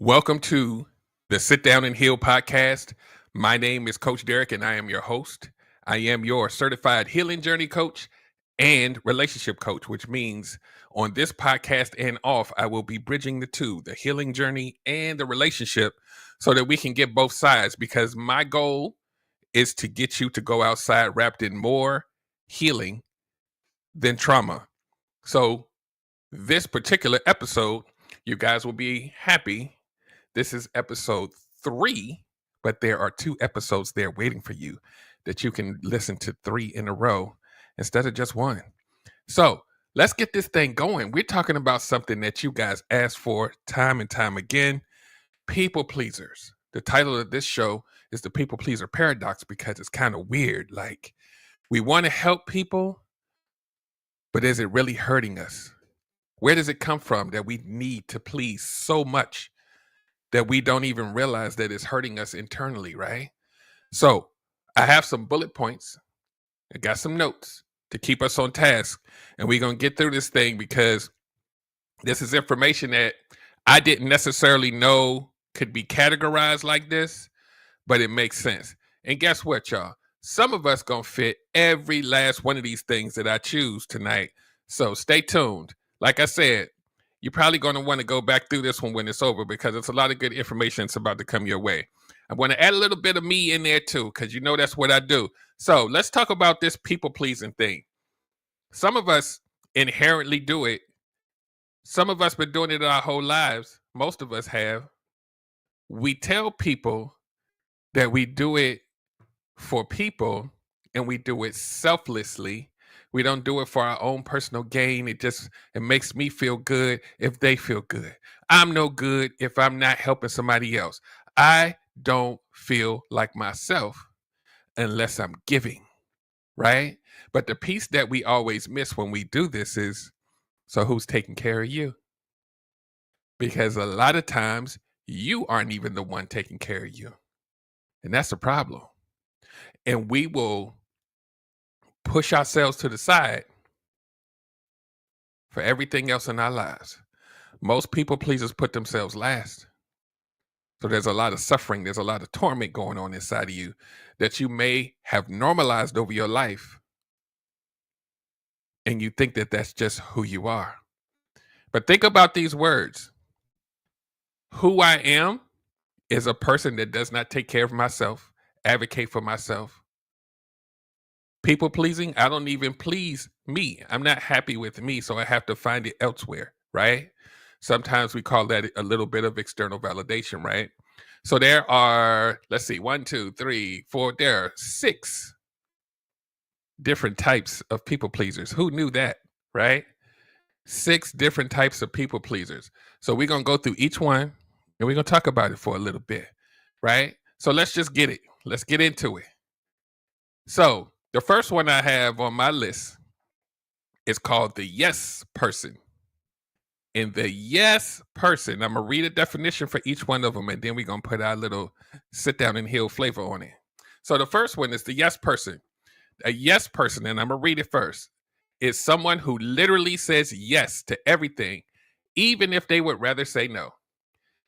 Welcome to the Sit Down and Heal podcast. My name is Coach Derrick, and I am your host. I am your certified healing journey coach and relationship coach, which means on this podcast and off, I will be bridging the two, the healing journey and the relationship, so that we can get both sides. Because my goal is to get you to go outside wrapped in more healing than trauma. So, this particular episode, you guys will be happy. This is episode 3, but there are 2 episodes there waiting for you that you can listen to 3 in a row instead of just 1. So let's get this thing going. We're talking about something that you guys asked for time and time again, people pleasers. The title of this show is the people pleaser paradox because it's kind of weird. Like, we want to help people, but is it really hurting us? Where does it come from that we need to please so much that we don't even realize that it's hurting us internally, right? So I have some bullet points. I got some notes to keep us on task. And we're going to get through this thing because this is information that I didn't necessarily know could be categorized like this, but it makes sense. And guess what, y'all? Some of us going to fit every last one of these things that I choose tonight. So stay tuned. Like I said, you're probably going to want to go back through this one when it's over because it's a lot of good information that's about to come your way. I'm going to add a little bit of me in there too because you know that's what I do. So let's talk about this people-pleasing thing. Some of us inherently do it. Some of us been doing it our whole lives. Most of us have. We tell people that we do it for people and we do it selflessly. We don't do it for our own personal gain. It makes me feel good if they feel good. I'm no good if I'm not helping somebody else. I don't feel like myself unless I'm giving, right? But the piece that we always miss when we do this is, so who's taking care of you? Because a lot of times you aren't even the one taking care of you. And that's a problem. And we will push ourselves to the side for everything else in our lives. Most people pleasers put themselves last. So there's a lot of suffering, there's a lot of torment going on inside of you that you may have normalized over your life. And you think that that's just who you are. But think about these words. Who I am is a person that does not take care of myself, advocate for myself. People pleasing, I don't even please me. I'm not happy with me, so I have to find it elsewhere, right? Sometimes we call that a little bit of external validation, right? So there are, let's see, 1, 2, 3, 4, there are 6 different types of people pleasers. Who knew that, right? 6 different types of people pleasers. So we're going to go through each one and we're going to talk about it for a little bit, right? So let's just get it. Let's get into it. So the first one I have on my list is called the yes person. And the yes person, I'm going to read a definition for each one of them, and then we're going to put our little sit down and heal flavor on it. So the first one is the yes person. A yes person, and I'm going to read it first, is someone who literally says yes to everything, even if they would rather say no.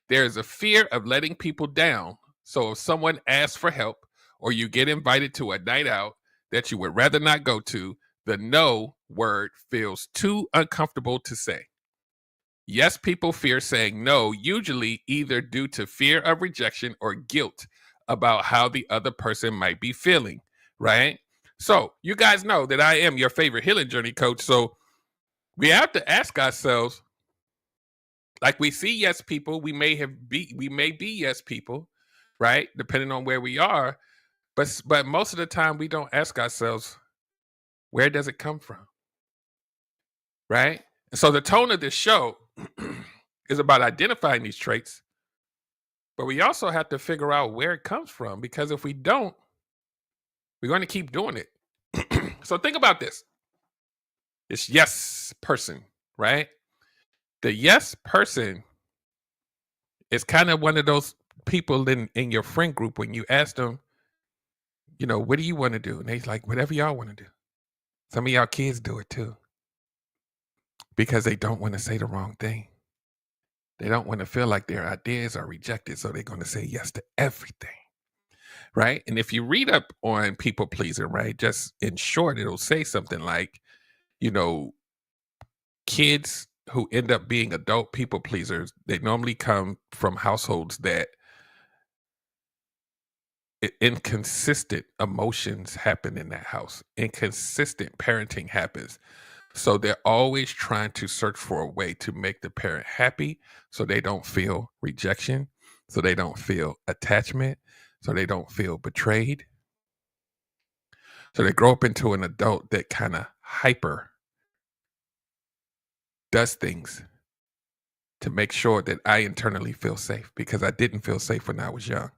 There is a fear of letting people down. So if someone asks for help or you get invited to a night out that you would rather not go to, the no word feels too uncomfortable to say. Yes, people fear saying no, usually either due to fear of rejection or guilt about how the other person might be feeling, right? So you guys know that I am your favorite healing journey coach. So we have to ask ourselves, like we see yes people, we may be yes people, right? Depending on where we are. But most of the time we don't ask ourselves, where does it come from? Right? And so the tone of this show is about identifying these traits, but we also have to figure out where it comes from, because if we don't, we're going to keep doing it. So think about this. This yes person, right? The yes person is kind of one of those people in your friend group when you ask them, you know, what do you want to do? And they're like, whatever y'all want to do. Some of y'all kids do it too, because they don't want to say the wrong thing. They don't want to feel like their ideas are rejected, so they're going to say yes to everything, right? And if you read up on people pleasing, right, just in short, it'll say something like, you know, kids who end up being adult people pleasers, they normally come from households that inconsistent emotions happen in that house. Inconsistent parenting happens. So they're always trying to search for a way to make the parent happy so they don't feel rejection, so they don't feel attachment, so they don't feel betrayed. So they grow up into an adult that kind of hyper does things to make sure that I internally feel safe because I didn't feel safe when I was young.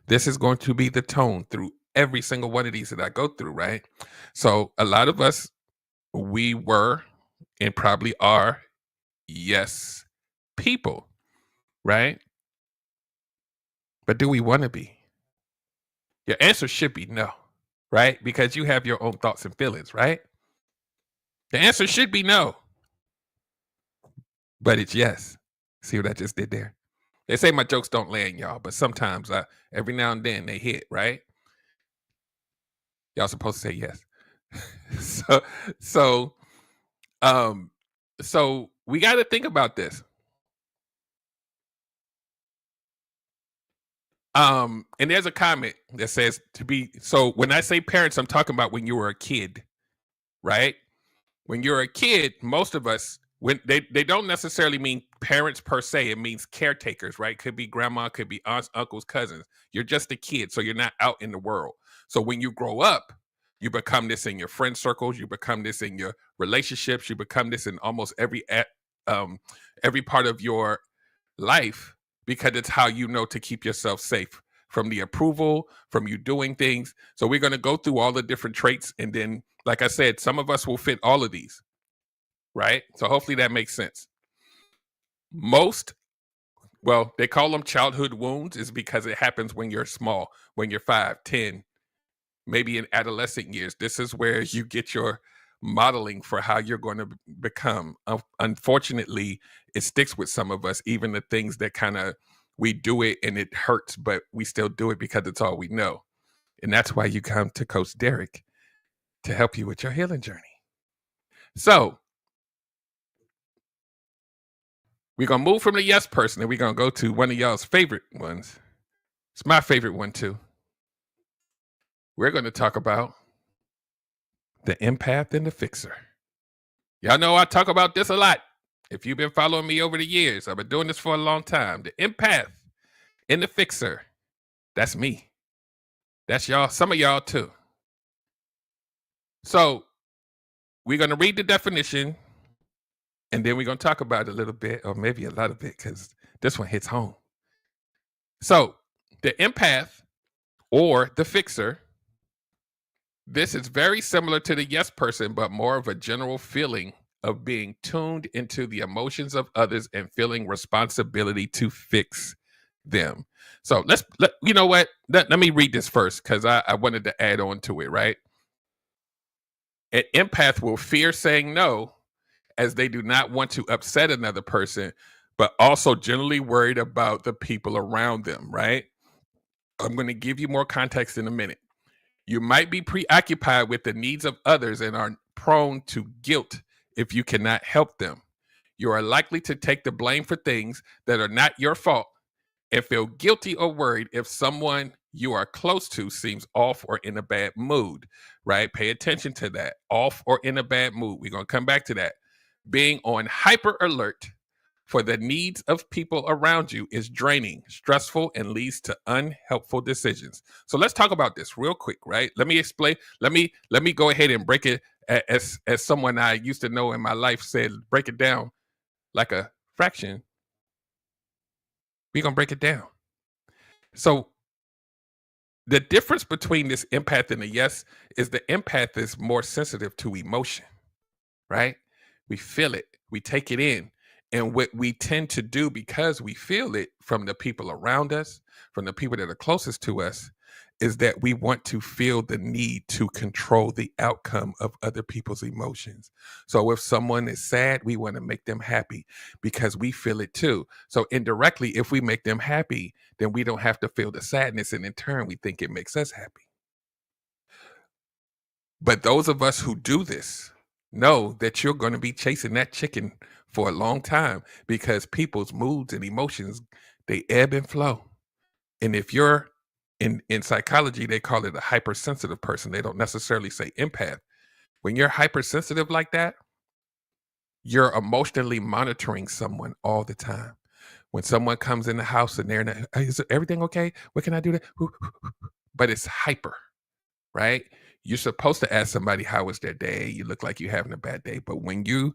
This is going to be the tone through every single one of these that I go through, right? So a lot of us, we were and probably are yes people, right? But do we want to be? Your answer should be no, right? Because you have your own thoughts and feelings, right? The answer should be no, but it's yes. See what I just did there? They say my jokes don't land, y'all, but sometimes every now and then they hit, right? Y'all supposed to say yes. so so um so we got to think about this. And there's a comment that says to be so when I say parents, I'm talking about when you were a kid, right? When you're a kid, most of us when they don't necessarily mean parents per se, it means caretakers, right? Could be grandma, could be aunts, uncles, cousins. You're just a kid, so you're not out in the world. So when you grow up, you become this in your friend circles, you become this in your relationships, you become this in almost um every part of your life because it's how you know to keep yourself safe from the approval, from you doing things. So we're going to go through all the different traits. And then, like I said, some of us will fit all of these, right? So hopefully that makes sense. Most, well, they call them childhood wounds is because it happens when you're small, when you're 5, 10, maybe in adolescent years. This is where you get your modeling for how you're going to become. Unfortunately, it sticks with some of us, even the things that kind of we do it and it hurts, but we still do it because it's all we know. And that's why you come to Coach Derrick to help you with your healing journey. So we're going to move from the yes person and we're going to go to one of y'all's favorite ones. It's my favorite one too. We're going to talk about the empath and the fixer. Y'all know I talk about this a lot. If you've been following me over the years, I've been doing this for a long time. The empath and the fixer. That's me. That's y'all. Some of y'all too. So we're going to read the definition and then we're going to talk about it a little bit or maybe a lot of it because this one hits home. So the empath or the fixer, this is very similar to the yes person, but more of a general feeling of being tuned into the emotions of others and feeling responsibility to fix them. So you know what? Let me read this first because I wanted to add on to it, right? An empath will fear saying no as they do not want to upset another person, but also generally worried about the people around them, right? I'm going to give you more context in a minute. You might be preoccupied with the needs of others and are prone to guilt if you cannot help them. You are likely to take the blame for things that are not your fault and feel guilty or worried if someone you are close to seems off or in a bad mood, right? Pay attention to that. Off or in a bad mood. We're going to come back to that. Being on hyper alert for the needs of people around you is draining, stressful, and leads to unhelpful decisions. So let's talk about this real quick, right? Let me explain. Let me go ahead and break it as someone I used to know in my life said, break it down like a fraction. We're gonna break it down. So the difference between this empath and the yes is the empath is more sensitive to emotion, right? We feel it, we take it in. And what we tend to do because we feel it from the people around us, from the people that are closest to us, is that we want to feel the need to control the outcome of other people's emotions. So if someone is sad, we want to make them happy because we feel it too. So indirectly, if we make them happy, then we don't have to feel the sadness. And in turn, we think it makes us happy. But those of us who do this know that you're going to be chasing that chicken for a long time because people's moods and emotions, they ebb and flow. And if you're in psychology, they call it a hypersensitive person. They don't necessarily say empath. When you're hypersensitive like that, you're emotionally monitoring someone all the time. When someone comes in the house and they're in a, "Hey, is everything okay? What can I do to?" But it's hyper, right? You're supposed to ask somebody how was their day. You look like you're having a bad day. But when you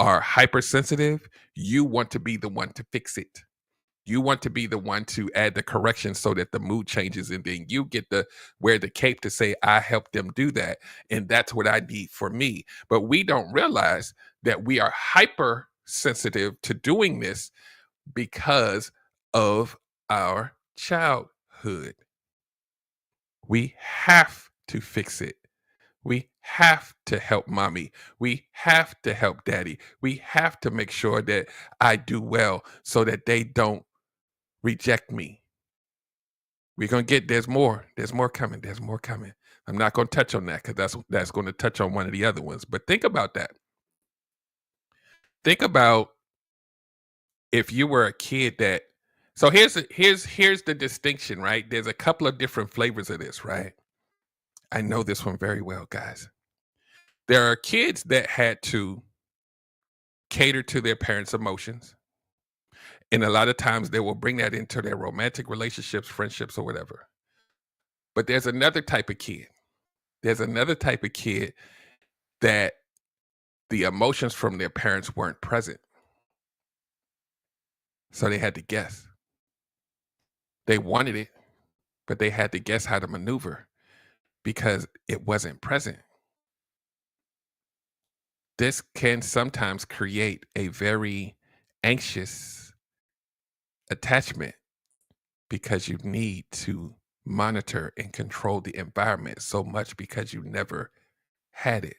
are hypersensitive, you want to be the one to fix it. You want to be the one to add the correction so that the mood changes, and then you get the wear the cape to say, I helped them do that. And that's what I need for me. But we don't realize that we are hypersensitive to doing this because of our childhood. We have to fix it. We have to help mommy. We have to help daddy. We have to make sure that I do well so that they don't reject me. We're gonna get there's more. There's more coming. There's more coming. I'm not gonna touch on that because that's gonna touch on one of the other ones. But think about that. Think about if you were a kid that so here's the distinction, right? There's a couple of different flavors of this, right? I know this one very well, guys. There are kids that had to cater to their parents' emotions. And a lot of times they will bring that into their romantic relationships, friendships, or whatever. But there's another type of kid. There's another type of kid that the emotions from their parents weren't present. So they had to guess. They wanted it, but they had to guess how to maneuver because it wasn't present. This can sometimes create a very anxious attachment because you need to monitor and control the environment so much because you never had it.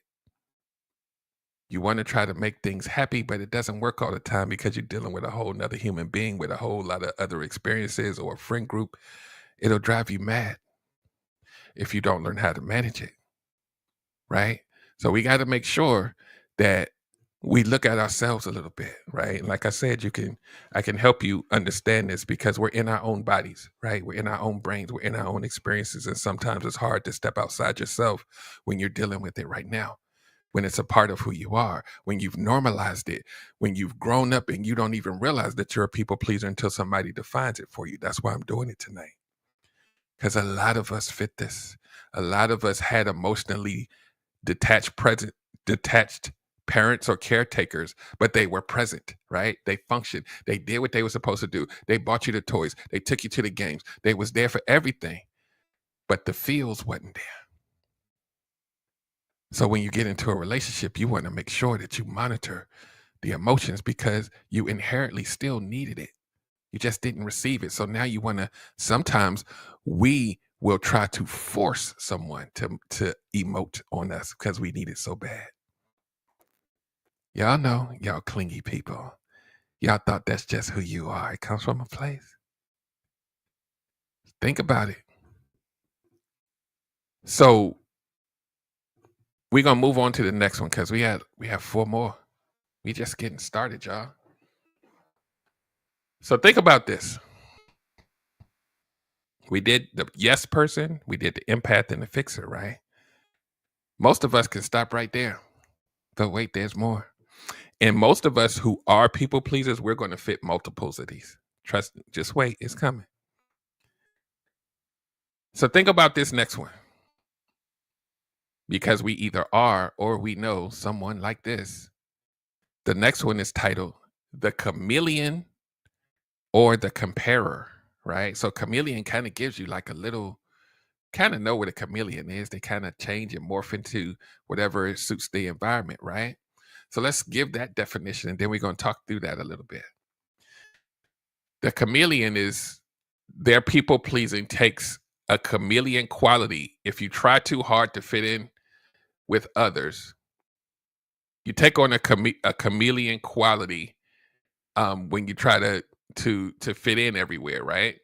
You want to try to make things happy, but it doesn't work all the time because you're dealing with a whole nother human being with a whole lot of other experiences or a friend group. It'll drive you mad if you don't learn how to manage it, right? So we got to make sure that we look at ourselves a little bit, right? And like I said, I can help you understand this because we're in our own bodies, right? We're in our own brains, we're in our own experiences. And sometimes it's hard to step outside yourself when you're dealing with it right now, when it's a part of who you are, when you've normalized it, when you've grown up and you don't even realize that you're a people pleaser until somebody defines it for you. That's why I'm doing it tonight. Because a lot of us fit this. A lot of us had emotionally detached parents or caretakers, but they were present, right? They functioned. They did what they were supposed to do. They bought you the toys. They took you to the games. They was there for everything, but the feels wasn't there. So when you get into a relationship, you want to make sure that you monitor the emotions because you inherently still needed it. You just didn't receive it. So now you want to, sometimes we will try to force someone to emote on us because we need it so bad. Y'all know, y'all clingy people. Y'all thought that's just who you are. It comes from a place. Think about it. So we're gonna move on to the next one because we have 4 more. We just getting started, y'all. So think about this. We did the yes person, we did the empath and the fixer, right? Most of us can stop right there. But wait, there's more. And most of us who are people pleasers, we're going to fit multiples of these. Trust me, just wait, it's coming. So think about this next one. Because we either are or we know someone like this. The next one is titled The Chameleon or the Comparer, right? So chameleon kind of gives you like a little, kind of know what a chameleon is. They kind of change and morph into whatever suits the environment, right? So let's give that definition and then we're going to talk through that a little bit. The chameleon is their people pleasing takes a chameleon quality. If you try too hard to fit in with others, you take on a chameleon quality when you try to fit in everywhere, right?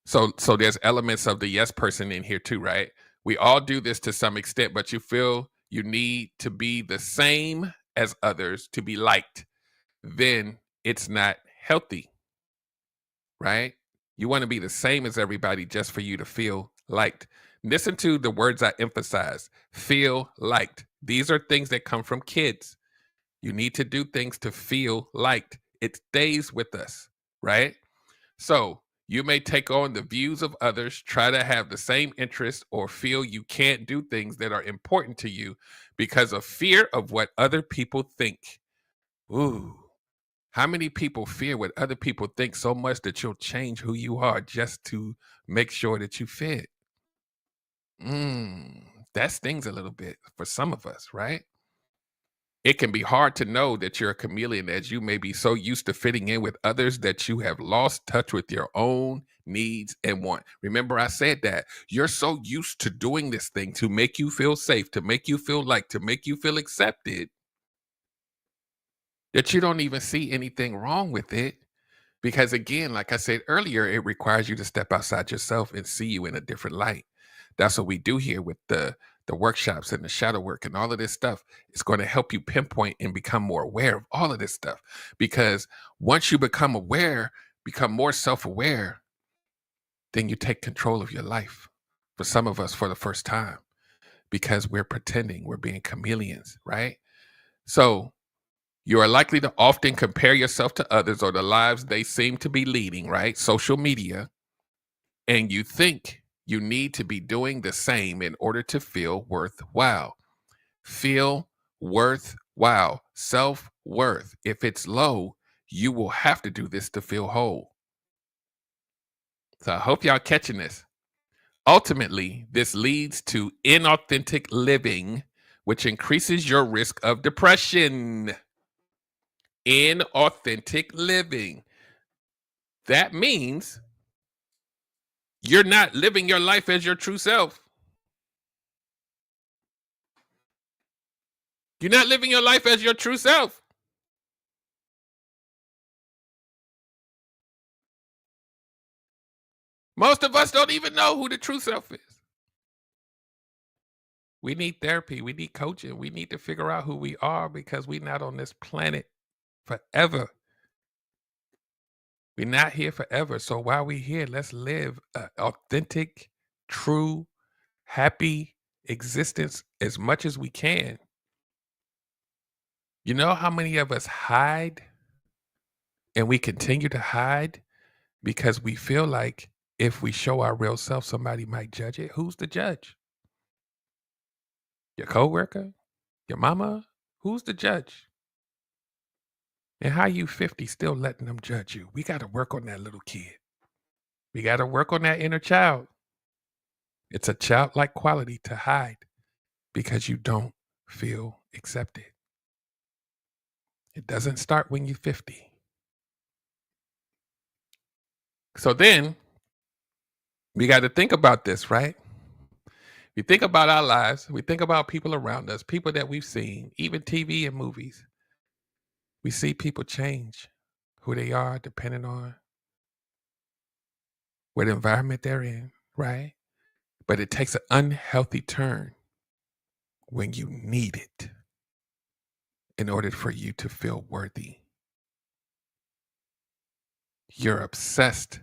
So there's elements of the yes person in here too, right? We all do this to some extent, but you feel you need to be the same as others to be liked. Then it's not healthy, right? You want to be the same as everybody just for you to feel liked. Listen to the words I emphasize. Feel liked. These are things that come from kids. You need to do things to feel liked. It stays with us, right? So you may take on the views of others, try to have the same interests, or feel you can't do things that are important to you because of fear of what other people think. Ooh, how many people fear what other people think so much that you'll change who you are just to make sure that you fit? Mm, that stings a little bit for some of us, right? It can be hard to know that you're a chameleon as you may be so used to fitting in with others that you have lost touch with your own needs and want. Remember, I said that you're so used to doing this thing to make you feel safe, to make you feel like, to make you feel accepted that you don't even see anything wrong with it. Because again, like I said earlier, it requires you to step outside yourself and see you in a different light. That's what we do here with the workshops and the shadow work and all of this stuff. It's going to help you pinpoint and become more aware of all of this stuff. Because once you become aware, become more self-aware, then you take control of your life. For some of us, for the first time, because we're pretending we're being chameleons, right? So you are likely to often compare yourself to others or the lives they seem to be leading, right? Social media. And you think you need to be doing the same in order to feel worthwhile. Feel worthwhile, self worth. If it's low, you will have to do this to feel whole. So I hope y'all catching this. Ultimately, this leads to inauthentic living, which increases your risk of depression. Inauthentic living. That means you're not living your life as your true self. You're not living your life as your true self. Most of us don't even know who the true self is. We need therapy. We need coaching. We need to figure out who we are because we're not on this planet forever. We're not here forever. So while we're here, let's live an authentic, true, happy existence as much as we can. You know how many of us hide and we continue to hide because we feel like if we show our real self, somebody might judge it. Who's the judge? Your coworker? Your mama? Who's the judge? And how you 50 still letting them judge you? We got to work on that little kid. We got to work on that inner child. It's a childlike quality to hide because you don't feel accepted. It doesn't start when you're 50. So then we got to think about this, right? We think about our lives. We think about people around us, people that we've seen, even TV and movies. We see people change who they are depending on what environment they're in, right? But it takes an unhealthy turn when you need it in order for you to feel worthy. You're obsessed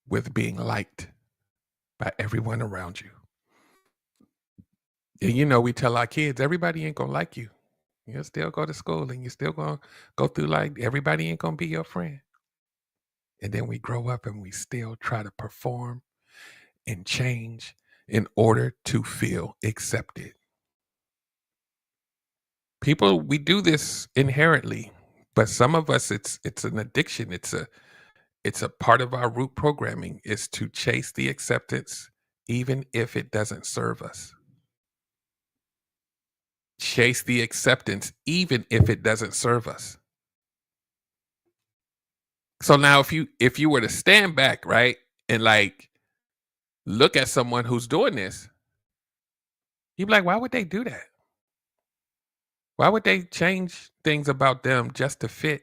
with being liked by everyone around you. And you know, we tell our kids, everybody ain't gonna like you. You'll still go to school and you're still gonna go through life. Everybody ain't gonna be your friend. And then we grow up and we still try to perform and change in order to feel accepted. People, we do this inherently, but some of us it's an addiction. It's a part of our root programming is to chase the acceptance even if it doesn't serve us. Chase the acceptance even if it doesn't serve us. So now if you were to stand back, right, and like look at someone who's doing this, you'd be like, why would they do that? Why would they change things about them just to fit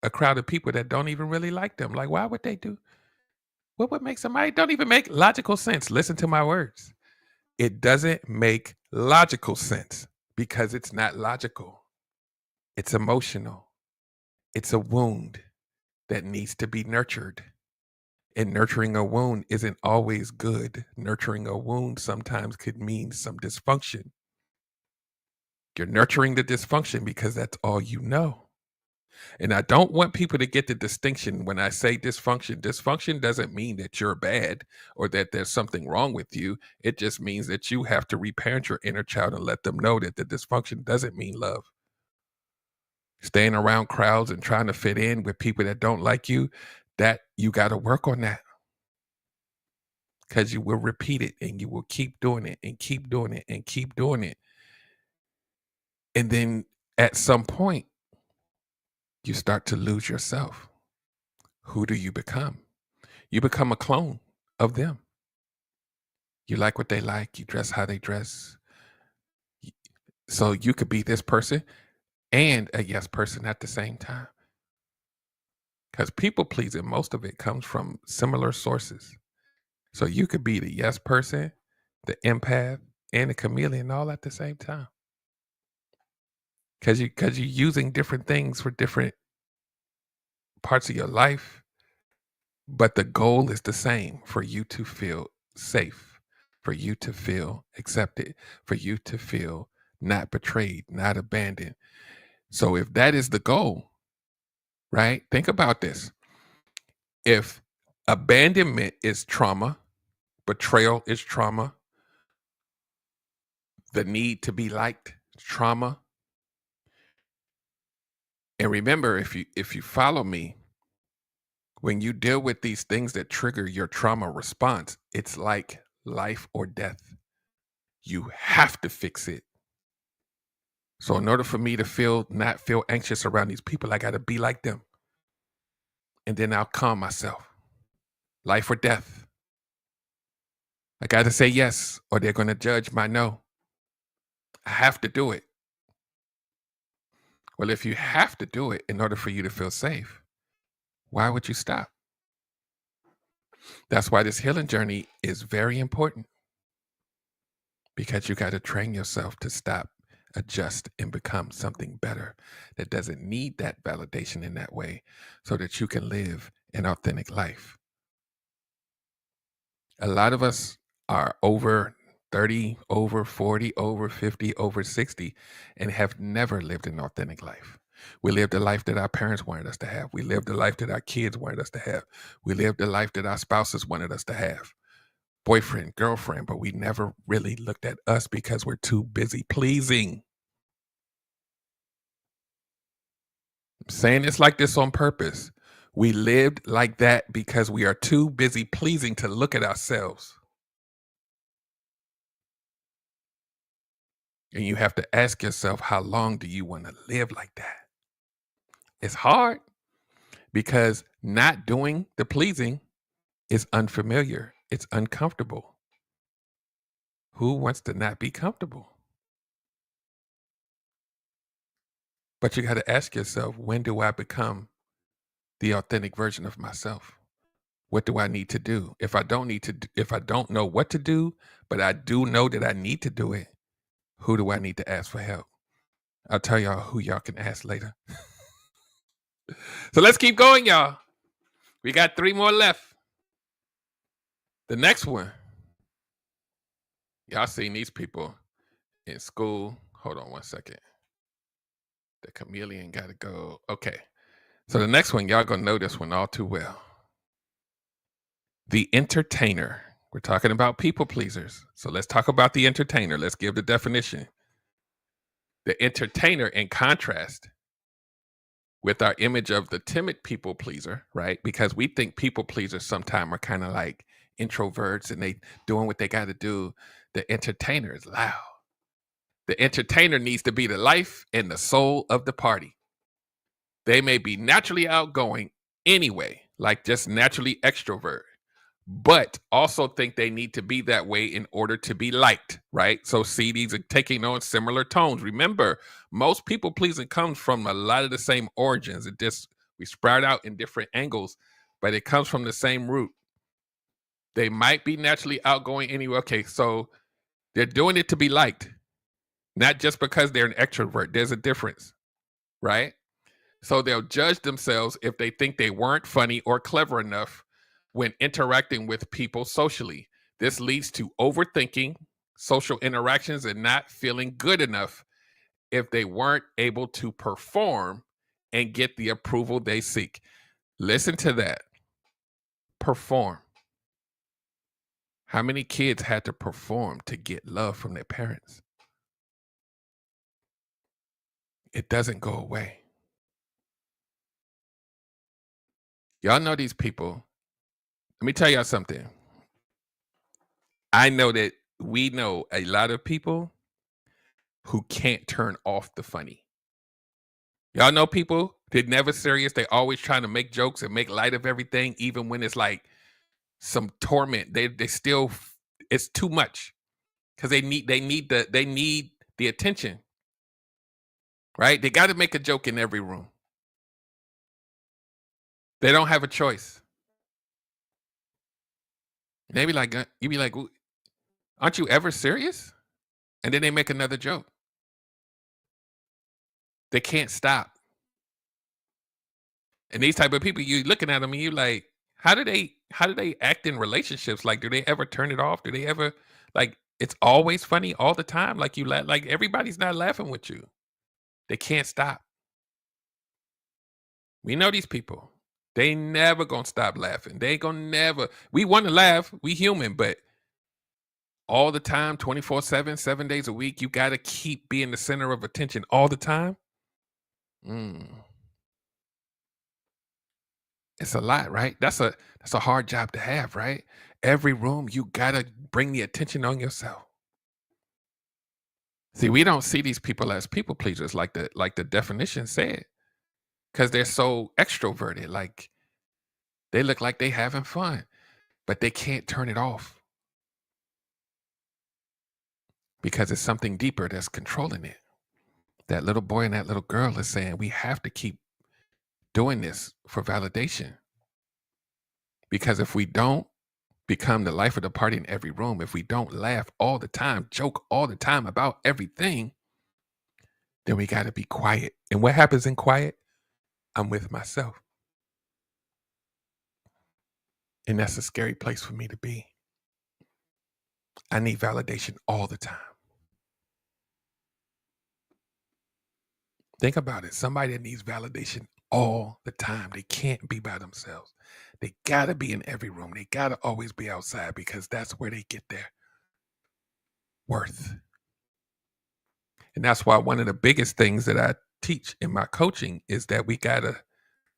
a crowd of people that don't even really like them? Like, why would they do what would make somebody don't even make logical sense? Listen to my words. It doesn't make logical sense because it's not logical. It's emotional. It's a wound that needs to be nurtured. And nurturing a wound isn't always good. Nurturing a wound sometimes could mean some dysfunction. You're nurturing the dysfunction because that's all you know. And I don't want people to get the distinction when I say dysfunction. Dysfunction doesn't mean that you're bad or that there's something wrong with you. It just means that you have to reparent your inner child and let them know that the dysfunction doesn't mean love. Staying around crowds and trying to fit in with people that don't like you, that you got to work on that. Because you will repeat it and you will keep doing it and keep doing it and keep doing it. And then at some point, you start to lose yourself. Who do you become? You become a clone of them. You like what they like. You dress how they dress. So you could be this person and a yes person at the same time. Because people pleasing, most of it comes from similar sources. So you could be the yes person, the empath, and the chameleon all at the same time. Because you're using different things for different parts of your life, but the goal is the same: for you to feel safe, for you to feel accepted, for you to feel not betrayed, not abandoned. So if that is the goal, right? Think about this. If abandonment is trauma, betrayal is trauma, the need to be liked, trauma. And remember, if you follow me, when you deal with these things that trigger your trauma response, it's like life or death. You have to fix it. So in order for me to not feel anxious around these people, I got to be like them. And then I'll calm myself. Life or death. I got to say yes, or they're going to judge my no. I have to do it. Well, if you have to do it in order for you to feel safe, why would you stop? That's why this healing journey is very important, because you got to train yourself to stop, adjust, and become something better that doesn't need that validation in that way, so that you can live an authentic life. A lot of us are over 30, over 40, over 50, over 60, and have never lived an authentic life. We lived the life that our parents wanted us to have. We lived the life that our kids wanted us to have. We lived the life that our spouses wanted us to have. Boyfriend, girlfriend, but we never really looked at us because we're too busy pleasing. I'm saying it's like this on purpose. We lived like that because we are too busy pleasing to look at ourselves. And you have to ask yourself, how long do you want to live like that? It's hard because not doing the pleasing is unfamiliar. It's uncomfortable. Who wants to not be comfortable? But you got to ask yourself, when do I become the authentic version of myself? What do I need to do? If I don't know what to do, but I do know that I need to do it, who do I need to ask for help? I'll tell y'all who y'all can ask later. So let's keep going, y'all. We got 3 more left. The next one, y'all seen these people in school. Hold on one second. The chameleon got to go. Okay. So the next one, y'all going to know this one all too well. The entertainer. We're talking about people pleasers. So let's talk about the entertainer. Let's give the definition. The entertainer, in contrast with our image of the timid people pleaser, right? Because we think people pleasers sometimes are kind of like introverts and they doing what they got to do. The entertainer is loud. The entertainer needs to be the life and the soul of the party. They may be naturally outgoing anyway, like just naturally extrovert, but also think they need to be that way in order to be liked, right? So see, these are taking on similar tones. Remember, most people pleasing comes from a lot of the same origins. It just we sprout out in different angles, but it comes from the same root. They might be naturally outgoing anyway. Okay, so they're doing it to be liked, not just because they're an extrovert. There's a difference, right? So they'll judge themselves if they think they weren't funny or clever enough when interacting with people socially. This leads to overthinking social interactions and not feeling good enough if they weren't able to perform and get the approval they seek. Listen to that. Perform. How many kids had to perform to get love from their parents? It doesn't go away. Y'all know these people. Let me tell y'all something. I know that we know a lot of people who can't turn off the funny. Y'all know people, they're never serious. They always trying to make jokes and make light of everything, even when it's like some torment. They still it's too much because they need the attention, right? They got to make a joke in every room. They don't have a choice. They be like, you be like, aren't you ever serious? And then they make another joke. They can't stop. And these type of people, you looking at them and you like, how do they act in relationships? Like, do they ever turn it off? Do they ever like it's always funny all the time? Like you like everybody's not laughing with you. They can't stop. We know these people. They never gonna stop laughing. They gonna never. We want to laugh. We human, but all the time, 24/7, 7 days a week, you gotta keep being the center of attention all the time. Mm, it's a lot, right? That's a hard job to have, right? Every room, you gotta bring the attention on yourself. See, we don't see these people as people pleasers like the definition said, because they're so extroverted. Like they look like they having fun, but they can't turn it off because it's something deeper that's controlling it. That little boy and that little girl is saying we have to keep doing this for validation. Because if we don't become the life of the party in every room, if we don't laugh all the time, joke all the time about everything, then we got to be quiet. And what happens in quiet? I'm with myself. And that's a scary place for me to be. I need validation all the time. Think about it. Somebody that needs validation all the time. They can't be by themselves. They got to be in every room. They got to always be outside because that's where they get their worth. And that's why one of the biggest things that I teach in my coaching is that we got to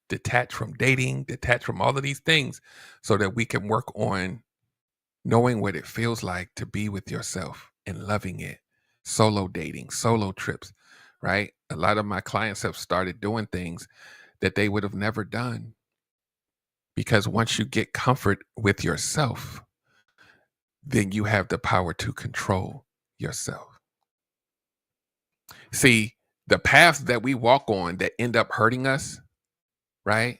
detach from dating, detach from all of these things so that we can work on knowing what it feels like to be with yourself and loving it. Solo dating, solo trips, right? A lot of my clients have started doing things that they would have never done because once you get comfort with yourself, then you have the power to control yourself. See, the paths that we walk on that end up hurting us, right,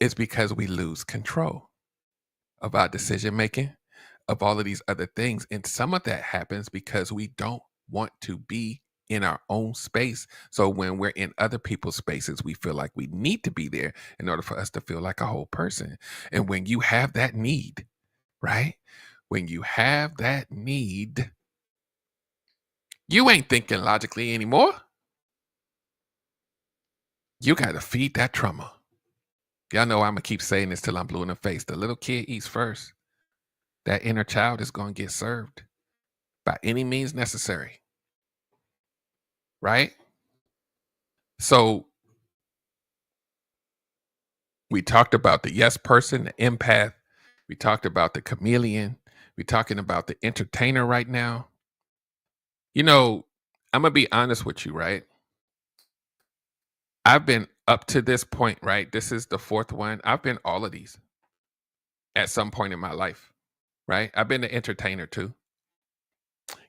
is because we lose control of our decision making, of all of these other things. And some of that happens because we don't want to be in our own space. So when we're in other people's spaces, we feel like we need to be there in order for us to feel like a whole person. And when you have that need, right? When you have that need, you ain't thinking logically anymore. You got to feed that trauma. Y'all know I'm going to keep saying this till I'm blue in the face. The little kid eats first. That inner child is going to get served by any means necessary. Right? So we talked about the yes person, the empath. We talked about the chameleon. We're talking about the entertainer right now. You know, I'm going to be honest with you, right? I've been up to this point, right? This is the fourth one. I've been all of these. at some point in my life, right? I've been an entertainer too.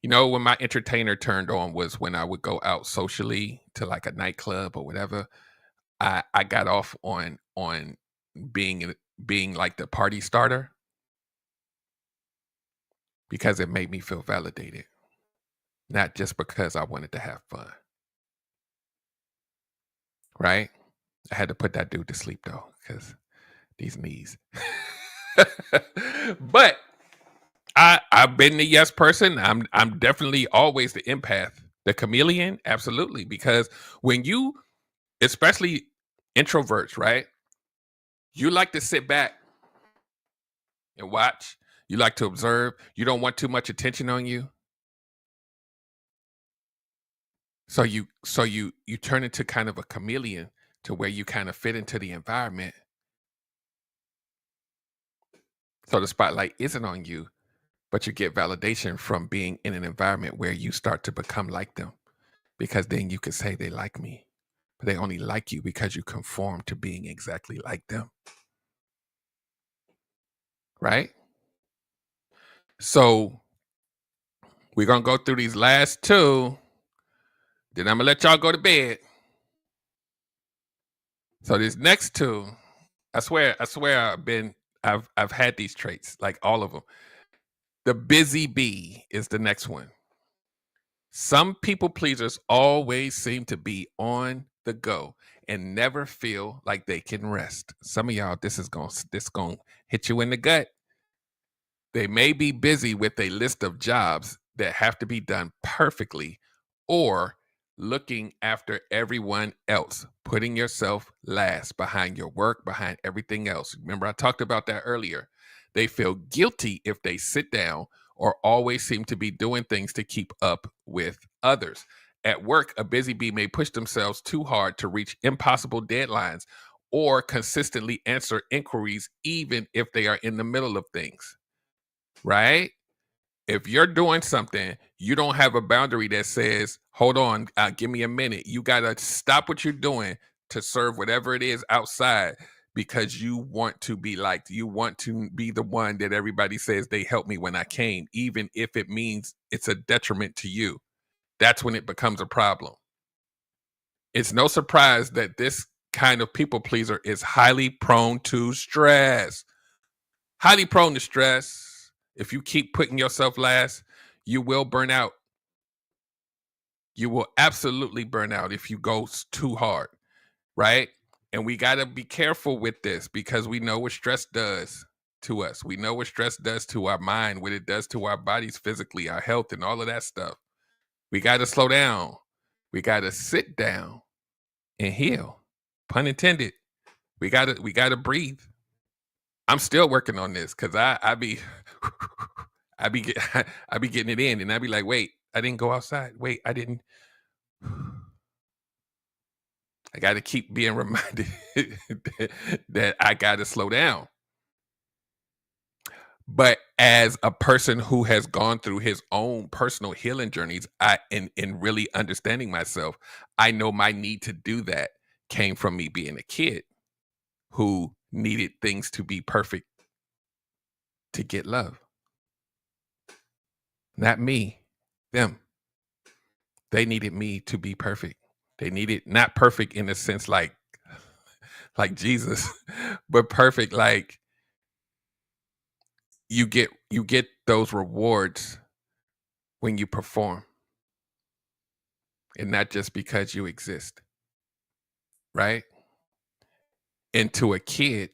When my entertainer turned on was when I would go out socially to like a nightclub or whatever. I got off on being like the party starter because it made me feel validated, not just because I wanted to have fun, right? I had to put that dude to sleep though, because these knees. But I've been the yes person. I'm definitely always the empath. The chameleon, absolutely. Because when you, especially introverts, right? You like to sit back and watch. You like to observe. You don't want too much attention on you. So you turn into kind of a chameleon to where you kind of fit into the environment. So the spotlight isn't on you, but you get validation from being in an environment where you start to become like them. Because then you could say they like me, but they only like you because you conform to being exactly like them. Right? So we're gonna go through these last two. Then I'm gonna let y'all go to bed. So these next two, I swear I've had these traits, like all of them. The busy bee is the next one. Some people pleasers always seem to be on the go and never feel like they can rest. Some of y'all, this gonna hit you in the gut. They may be busy with a list of jobs that have to be done perfectly or looking after everyone else, putting yourself last behind your work, behind everything else. Remember, I talked about that earlier. They feel guilty if they sit down or always seem to be doing things to keep up with others. At work, a busy bee may push themselves too hard to reach impossible deadlines or consistently answer inquiries, even if they are in the middle of things, right? If you're doing something, you don't have a boundary that says, hold on, give me a minute. You got to stop what you're doing to serve whatever it is outside because you want to be liked. You want to be the one that everybody says they helped me when I came, even if it means it's a detriment to you. That's when it becomes a problem. It's no surprise that this kind of people pleaser is highly prone to stress. Highly prone to stress. If you keep putting yourself last, you will burn out. You will absolutely burn out if you go too hard, right? And we got to be careful with this because we know what stress does to us. We know what stress does to our mind, what it does to our bodies physically, our health, and all of that stuff. We got to slow down. We got to sit down and heal. Pun intended. We got to breathe. I'm still working on this because I be I be get, I be getting it in, and I be like, wait, I didn't go outside. Wait, I didn't. I got to keep being reminded that I got to slow down. But as a person who has gone through his own personal healing journeys, in really understanding myself, I know my need to do that came from me being a kid who needed things to be perfect to get love. Not me, them. They needed me to be perfect. They needed not perfect in a sense like Jesus, but perfect like you get those rewards when you perform and not just because you exist, right? And to a kid,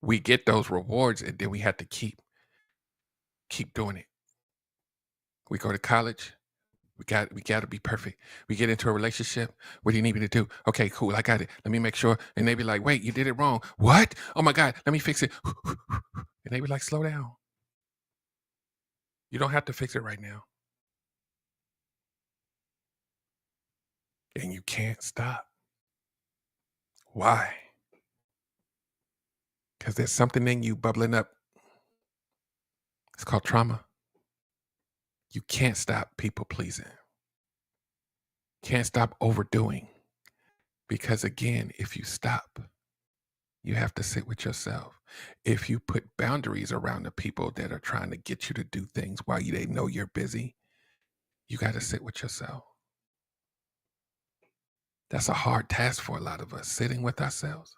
we get those rewards and then we have to keep doing it. We go to college, we got to be perfect. We get into a relationship. What do you need me to do? Okay, cool. I got it. Let me make sure. And they be like, wait, you did it wrong. What? Oh my God, let me fix it. And they be like, slow down. You don't have to fix it right now. And you can't stop. Why? Because there's something in you bubbling up. It's called trauma. You can't stop people pleasing. Can't stop overdoing. Because again, if you stop, You have to sit with yourself. If you put boundaries around the people that are trying to get you to do things while they know you're busy, you got to sit with yourself. That's a hard task for a lot of us, sitting with ourselves,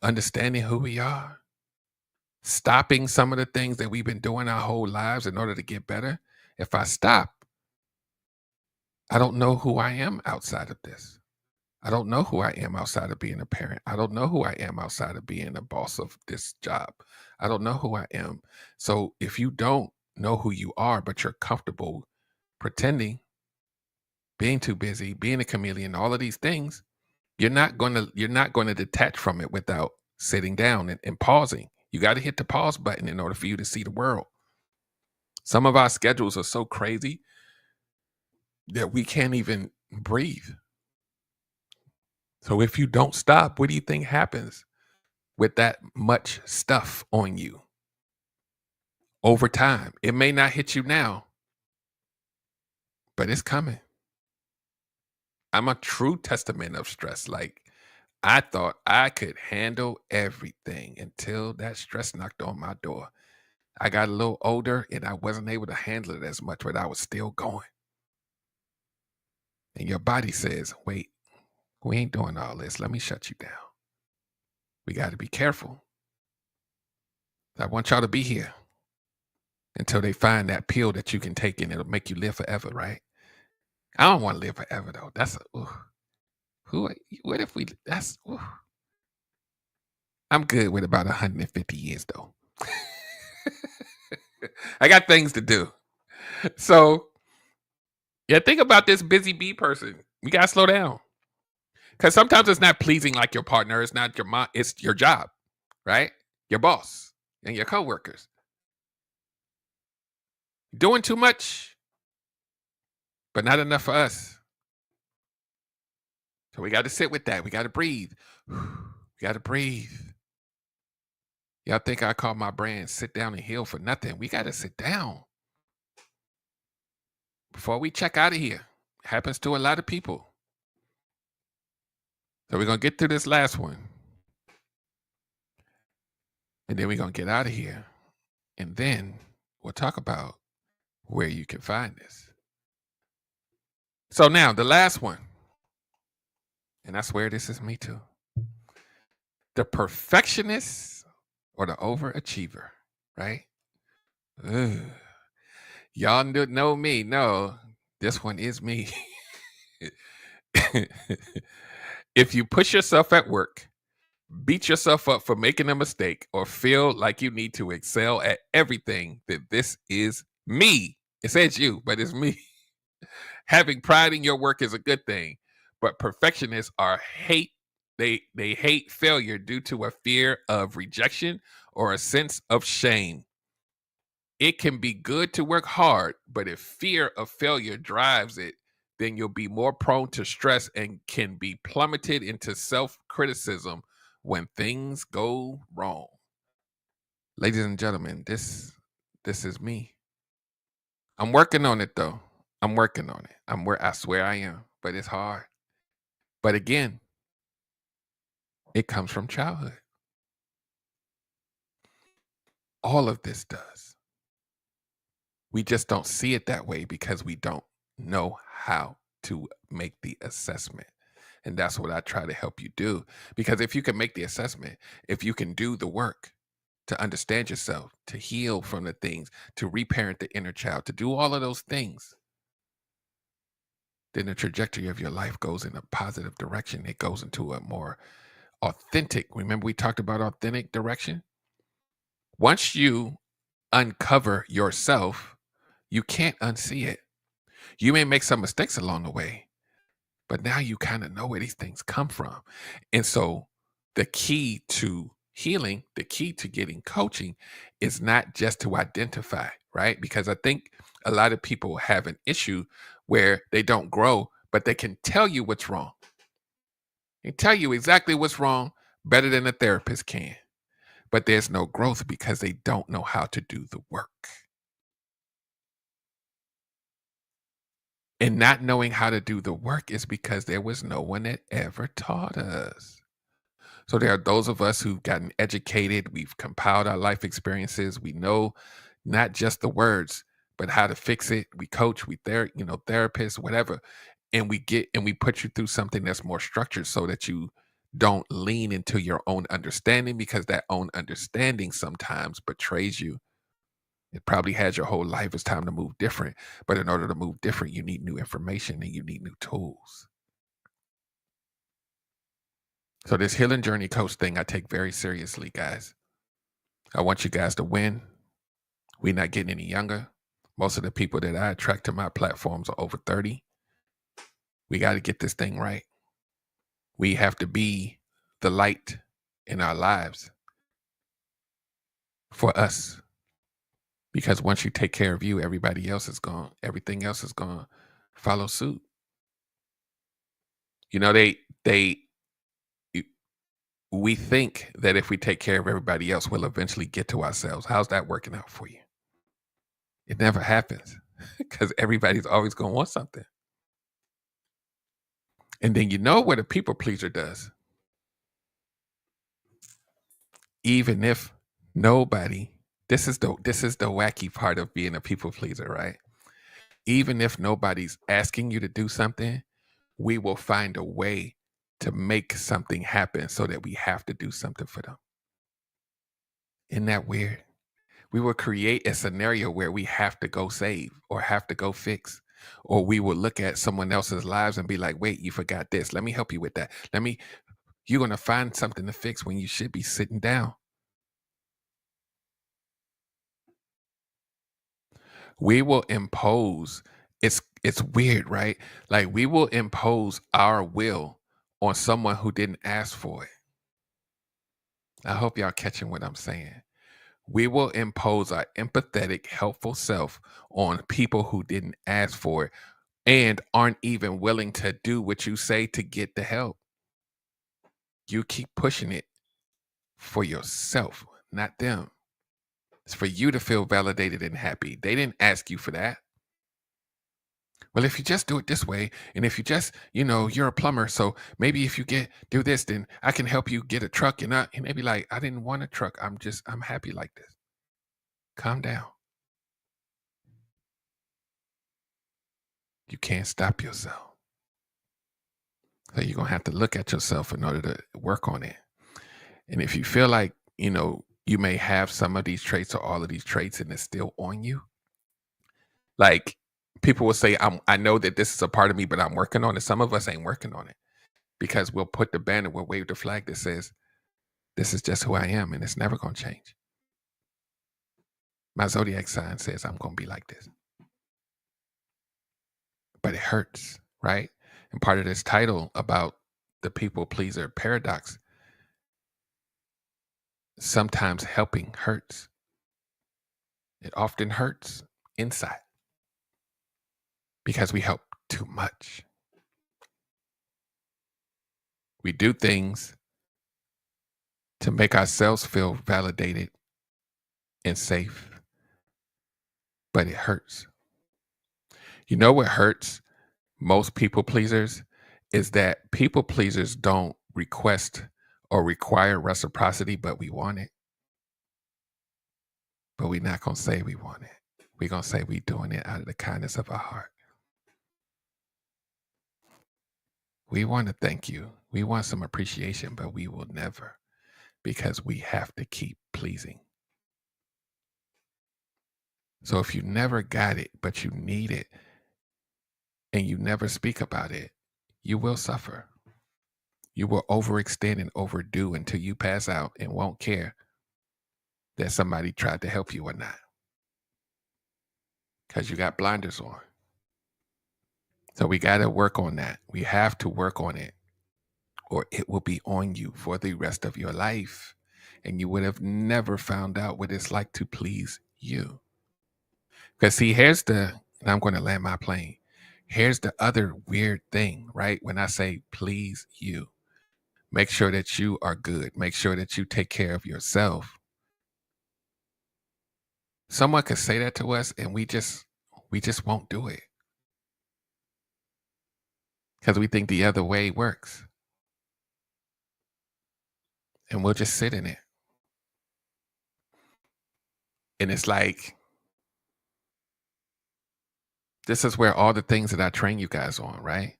understanding who we are, stopping some of the things that we've been doing our whole lives in order to get better. If I stop, I don't know who I am outside of this. I don't know who I am outside of being a parent. I don't know who I am outside of being a boss of this job. I don't know who I am. So if you don't know who you are, but you're comfortable pretending, being too busy, being a chameleon, all of these things, you're not going to detach from it without sitting down and pausing. You got to hit the pause button in order for you to see the world. Some of our schedules are so crazy that we can't even breathe. So if you don't stop, what do you think happens with that much stuff on you over time? It may not hit you now, but it's coming. I'm a true testament of stress. Like, I thought I could handle everything until that stress knocked on my door. I got a little older and I wasn't able to handle it as much, but I was still going. And your body says, wait, we ain't doing all this. Let me shut you down. We got to be careful. I want y'all to be here until they find that pill that you can take and it'll make you live forever, right? I don't want to live forever though. That's what if we that's I'm good with about 150 years though. I got things to do. So yeah, think about this busy bee person. You gotta slow down. Because sometimes it's not pleasing like your partner, it's not your mom, it's your job, right? Your boss and your coworkers. Doing too much, but not enough for us. So we got to sit with that. We got to breathe. We got to breathe. Y'all think I call my brand sit down and heal for nothing? We got to sit down before we check out of here. Happens to a lot of people. So we're going to get through this last one. And then we're going to get out of here. And then we'll talk about where you can find this. So now the last one. And I swear this is me too. The perfectionist or the overachiever, right? Ugh. Y'all know me. No, this one is me. If you push yourself at work, beat yourself up for making a mistake, or feel like you need to excel at everything, then this is me. It says you, but it's me. Having pride in your work is a good thing, but perfectionists are hate. They hate failure due to a fear of rejection or a sense of shame. It can be good to work hard, but if fear of failure drives it, then you'll be more prone to stress and can be plummeted into self-criticism when things go wrong. Ladies and gentlemen, this is me. I'm working on it though. I'm working on it. I swear I am, but it's hard. But again, it comes from childhood. All of this does. We just don't see it that way because we don't know how to make the assessment. And that's what I try to help you do. Because if you can make the assessment, if you can do the work to understand yourself, to heal from the things, to reparent the inner child, to do all of those things, then the trajectory of your life goes in a positive direction. It goes into a more authentic, remember we talked about authentic direction? Once you uncover yourself, you can't unsee it. You may make some mistakes along the way, but now you kind of know where these things come from. And so the key to healing, the key to getting coaching is not just to identify, right? Because I think a lot of people have an issue where they don't grow, but they can tell you what's wrong. They tell you exactly what's wrong better than a therapist can. But there's no growth because they don't know how to do the work. And not knowing how to do the work is because there was no one that ever taught us. So there are those of us who've gotten educated, we've compiled our life experiences, we know not just the words, but how to fix it. We coach, therapists, whatever. And we put you through something that's more structured so that you don't lean into your own understanding, because that own understanding sometimes betrays you. It probably has your whole life. It's time to move different. But in order to move different, you need new information and you need new tools. So this healing journey coach thing I take very seriously, guys. I want you guys to win. We're not getting any younger. Most of the people that I attract to my platforms are over 30. We got to get this thing right. We have to be the light in our lives for us. Because once you take care of you, everybody else is gone. Everything else is gone. Follow suit. You know, we think that if we take care of everybody else, we'll eventually get to ourselves. How's that working out for you? It never happens, because everybody's always going to want something. And then you know what a people pleaser does? Even if nobody, this is the wacky part of being a people pleaser, right? Even if nobody's asking you to do something, we will find a way to make something happen so that we have to do something for them. Isn't that weird? We will create a scenario where we have to go save or have to go fix. Or we will look at someone else's lives and be like, wait, you forgot this. Let me help you with that. You're going to find something to fix when you should be sitting down. We will impose, it's weird, right? Like, we will impose our will on someone who didn't ask for it. I hope y'all catching what I'm saying. We will impose our empathetic, helpful self on people who didn't ask for it and aren't even willing to do what you say to get the help. You keep pushing it for yourself, not them. It's for you to feel validated and happy. They didn't ask you for that. Well, if you just do it this way, and if you just, you're a plumber, so maybe if you do this, then I can help you get a truck. And they be like, I didn't want a truck. I'm happy like this. Calm down. You can't stop yourself. So you're gonna have to look at yourself in order to work on it. And if you feel like, you may have some of these traits or all of these traits and it's still on you, like, people will say, I know that this is a part of me, but I'm working on it. Some of us ain't working on it because we'll put the banner, we'll wave the flag that says, this is just who I am and it's never gonna change. My zodiac sign says I'm gonna be like this. But it hurts, right? And part of this title about the people pleaser paradox, sometimes helping hurts. It often hurts inside because we help too much. We do things to make ourselves feel validated and safe, but it hurts. You know what hurts most people pleasers is that people pleasers don't request or require reciprocity, but we want it. But we're not going to say we want it. We're going to say we're doing it out of the kindness of our heart. We want to thank you. We want some appreciation, but we will never, because we have to keep pleasing. So if you never got it, but you need it, and you never speak about it, you will suffer. You will overextend and overdo until you pass out and won't care that somebody tried to help you or not, because you got blinders on. So we got to work on that. We have to work on it, or it will be on you for the rest of your life. And you would have never found out what it's like to please you. Because see, and I'm going to land my plane. Here's the other weird thing, right? When I say please you, make sure that you are good. Make sure that you take care of yourself. Someone could say that to us and we just won't do it. Because we think the other way works. and we'll just sit in it. And it's like, this is where all the things that I train you guys on, right?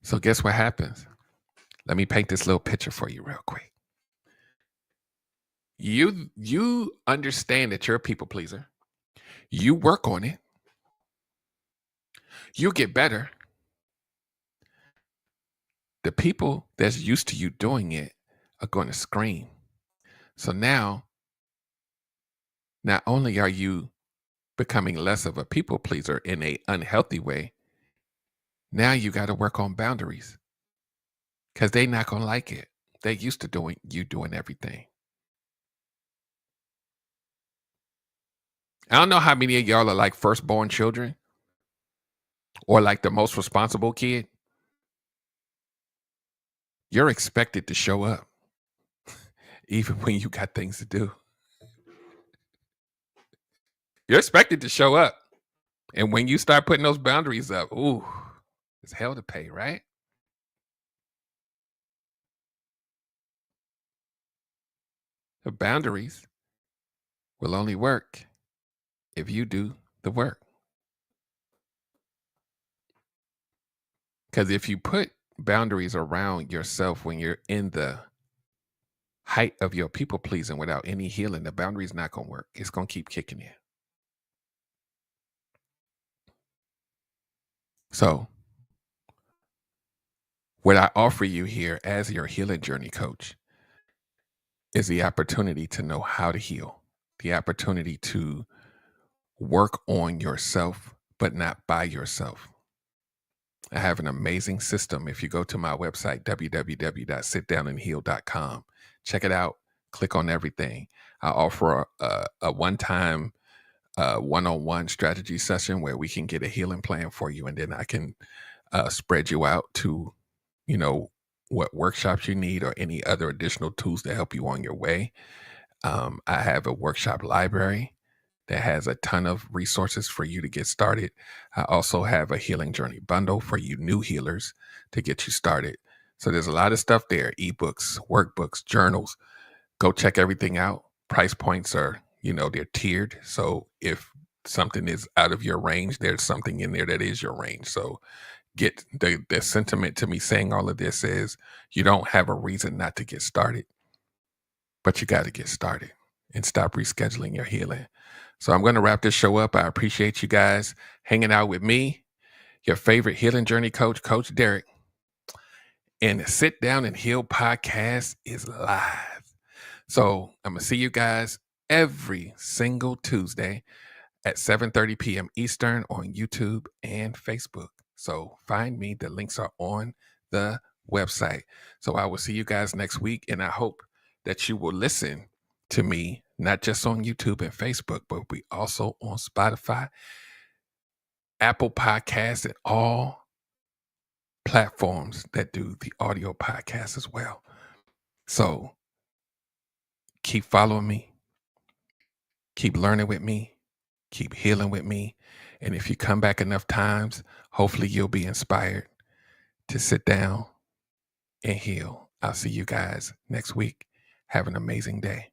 So guess what happens? Let me paint this little picture for you real quick. You understand that you're a people pleaser. You work on it. You get better. The people that's used to you doing it are going to scream. So now, not only are you becoming less of a people pleaser in a unhealthy way, now you got to work on boundaries because they're not going to like it. They're used to doing everything. I don't know how many of y'all are like firstborn children or like the most responsible kid. You're expected to show up even when you got things to do. You're expected to show up. And when you start putting those boundaries up, ooh, it's hell to pay, right? The boundaries will only work if you do the work. Because if you put boundaries around yourself when you're in the height of your people pleasing without any healing, the boundary's not going to work. It's going to keep kicking in. So, what I offer you here as your healing journey coach is the opportunity to know how to heal, the opportunity to work on yourself, but not by yourself. I have an amazing system. If you go to my website, www.sitdownandheal.com, check it out, click on everything. I offer a one-time one-on-one strategy session where we can get a healing plan for you, and then I can spread you out to, what workshops you need or any other additional tools to help you on your way. I have a workshop library that has a ton of resources for you to get started. I also have a healing journey bundle for you new healers to get you started. So there's a lot of stuff there, ebooks, workbooks, journals. Go check everything out. Price points are, they're tiered. So if something is out of your range, there's something in there that is your range. So get the sentiment to me saying all of this is you don't have a reason not to get started, but you got to get started and stop rescheduling your healing. So I'm going to wrap this show up. I appreciate you guys hanging out with me, your favorite healing journey coach, Coach Derrick. And the Sit Down and Heal podcast is live. So I'm going to see you guys every single Tuesday at 7:30 p.m. Eastern on YouTube and Facebook. So find me. The links are on the website. So I will see you guys next week. And I hope that you will listen to me, not just on YouTube and Facebook, but we also on Spotify, Apple Podcasts, and all platforms that do the audio podcast as well. So keep following me, keep learning with me, keep healing with me. And if you come back enough times, hopefully you'll be inspired to sit down and heal. I'll see you guys next week. Have an amazing day.